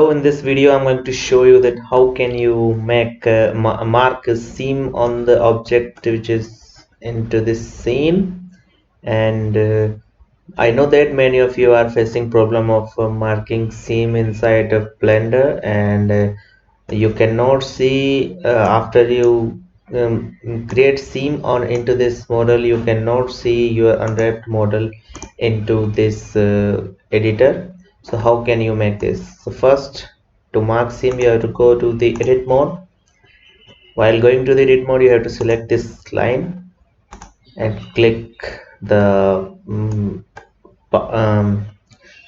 Hello, in this video I'm going to show you that how can you make mark a seam on the object which is into this scene. And I know that many of you are facing problem of marking seam inside of Blender, and you cannot see after you create seam on into this model, you cannot see your unwrapped model into this editor. So how can you make this? So first, to mark seam you have to go to the edit mode. While going to the edit mode, you have to select this line and click the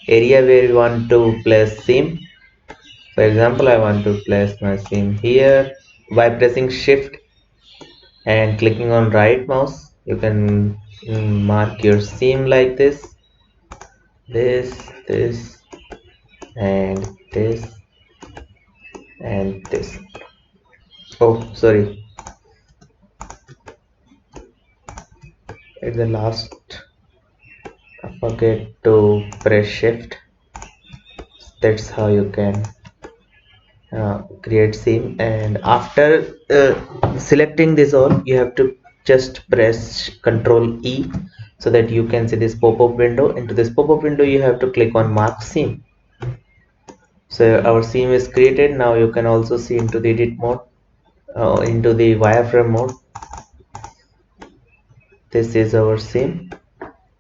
area where you want to place seam. For example, I want to place my seam here. By pressing shift and clicking on right mouse, you can mark your seam like this and this. Oh, sorry, at the last I forget to press shift. That's how you can create seam. And after selecting this all, you have to just press Ctrl E so that you can see this pop-up window. Into this pop-up window you have to click on mark seam. So our seam is created. Now you can also see into the edit mode, into the wireframe mode. This is our seam.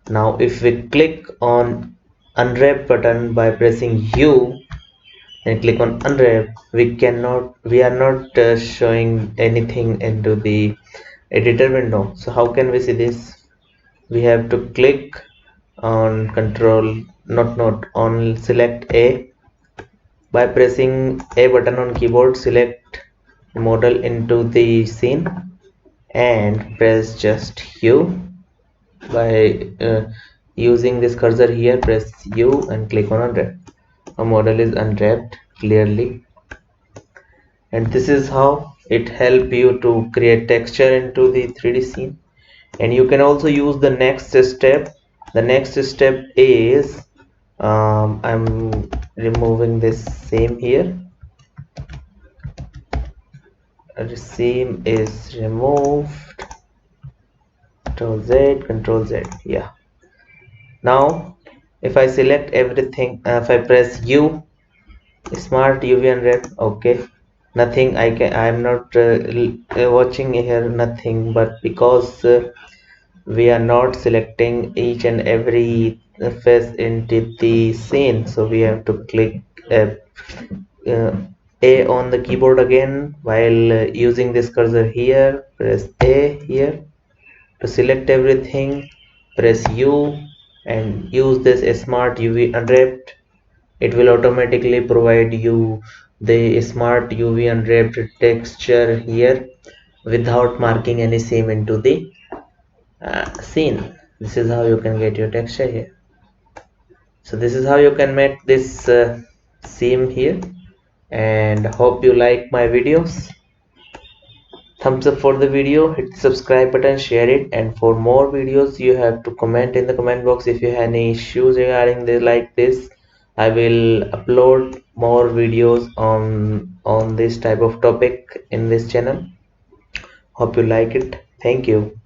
Now if we click on unwrap button by pressing U and click on unwrap, we are not showing anything into the editor window. So how can we see this? We have to click on control not on select A. By pressing A button on keyboard, select model into the scene and press just U. By using this cursor here, press U and click on unwrap. A model is unwrapped clearly, and this is how it help you to create texture into the 3D scene. And you can also use the next step. The next step is I'm removing this seam here. The seam is removed. Control Z. Yeah. Now if I select everything, if I press U, smart UV unwrap, okay, nothing. I'm not watching here nothing, but because we are not selecting each and every face into the scene, so we have to click uh, A on the keyboard again. While using this cursor here, press A here to select everything, press U and use this smart UV unwrapped. It will automatically provide you the smart UV unwrapped texture here without marking any seam into the scene. This is how you can get your texture here. So this is how you can make this seam here, and hope you like my videos. Thumbs up for the video, hit the subscribe button, share it, and for more videos you have to comment in the comment box. If you have any issues regarding this like this, I will upload more videos on this type of topic in this channel. Hope you like it. Thank you.